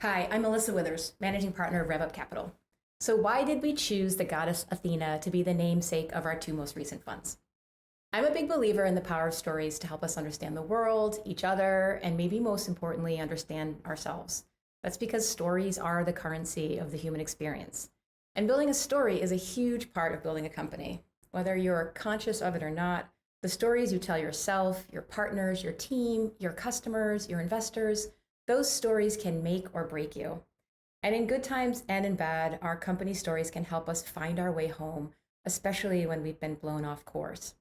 Hi, I'm Melissa Withers, Managing Partner of RevUp Capital. So why did we choose the Goddess Athena to be the namesake of our two most recent funds? I'm a big believer in the power of stories to help us understand the world, each other, and maybe most importantly, understand ourselves. That's because stories are the currency of the human experience. And building a story is a huge part of building a company. Whether you're conscious of it or not, the stories you tell yourself, your partners, your team, your customers, your investors, those stories can make or break you. And in good times and in bad, our company stories can help us find our way home, especially when we've been blown off course.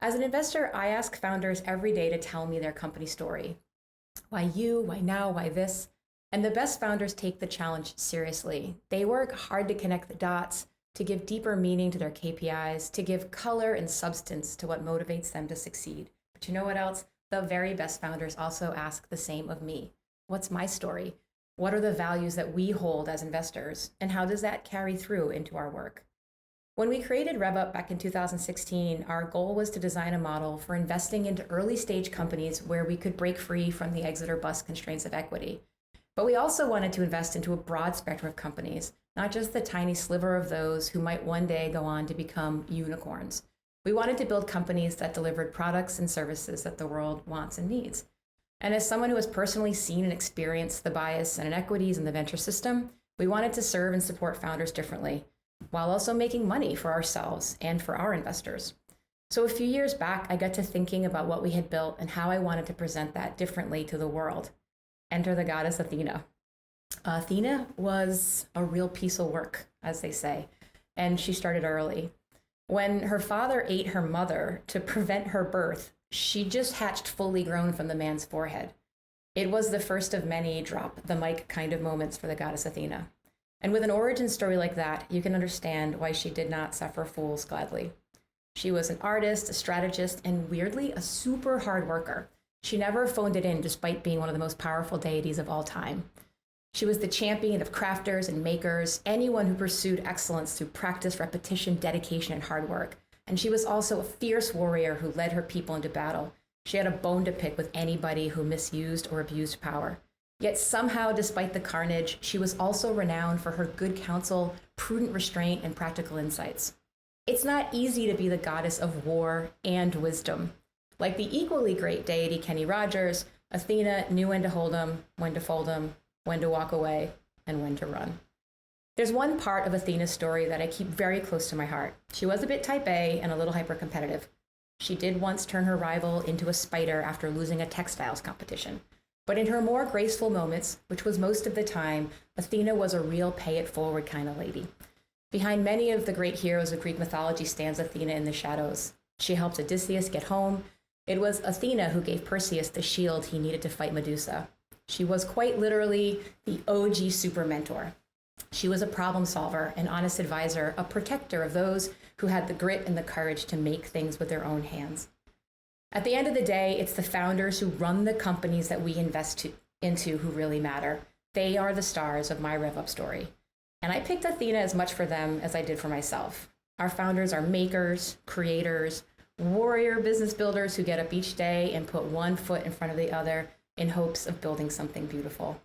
As an investor, I ask founders every day to tell me their company story. Why you? Why now? Why this? And the best founders take the challenge seriously. They work hard to connect the dots, to give deeper meaning to their KPIs, to give color and substance to what motivates them to succeed. But you know what else? The very best founders also ask the same of me. What's my story? What are the values that we hold as investors? And how does that carry through into our work? When we created RevUp back in 2016, our goal was to design a model for investing into early stage companies where we could break free from the exit or bust constraints of equity. But we also wanted to invest into a broad spectrum of companies, not just the tiny sliver of those who might one day go on to become unicorns. We wanted to build companies that delivered products and services that the world wants and needs. And as someone who has personally seen and experienced the bias and inequities in the venture system, we wanted to serve and support founders differently, while also making money for ourselves and for our investors. So a few years back, I got to thinking about what we had built and how I wanted to present that differently to the world. Enter the Goddess Athena. Athena was a real piece of work, as they say, and she started early. When her father ate her mother to prevent her birth, she just hatched fully grown from the man's forehead. It was the first of many drop the mic kind of moments for the Goddess Athena. And with an origin story like that, you can understand why she did not suffer fools gladly. She was an artist, a strategist, and weirdly, a super hard worker. She never phoned it in despite being one of the most powerful deities of all time. She was the champion of crafters and makers, anyone who pursued excellence through practice, repetition, dedication, and hard work. And she was also a fierce warrior who led her people into battle. She had a bone to pick with anybody who misused or abused power. Yet somehow, despite the carnage, she was also renowned for her good counsel, prudent restraint, and practical insights. It's not easy to be the goddess of war and wisdom. Like the equally great deity Kenny Rogers, Athena knew when to hold 'em, when to fold 'em, when to walk away, and when to run. There's one part of Athena's story that I keep very close to my heart. She was a bit type A and a little hyper-competitive. She did once turn her rival into a spider after losing a textiles competition. But in her more graceful moments, which was most of the time, Athena was a real pay-it-forward kind of lady. Behind many of the great heroes of Greek mythology stands Athena in the shadows. She helped Odysseus get home. It was Athena who gave Perseus the shield he needed to fight Medusa. She was quite literally the OG super mentor. She was a problem solver, an honest advisor, a protector of those who had the grit and the courage to make things with their own hands. At the end of the day, it's the founders who run the companies that we invest into who really matter. They are the stars of my RevUp story. And I picked Athena as much for them as I did for myself. Our founders are makers, creators, warrior business builders who get up each day and put one foot in front of the other in hopes of building something beautiful.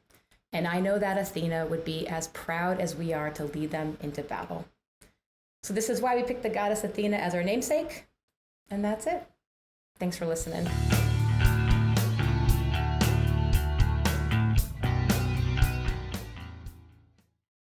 And I know that Athena would be as proud as we are to lead them into battle. So this is why we picked the Goddess Athena as our namesake. And that's it. Thanks for listening.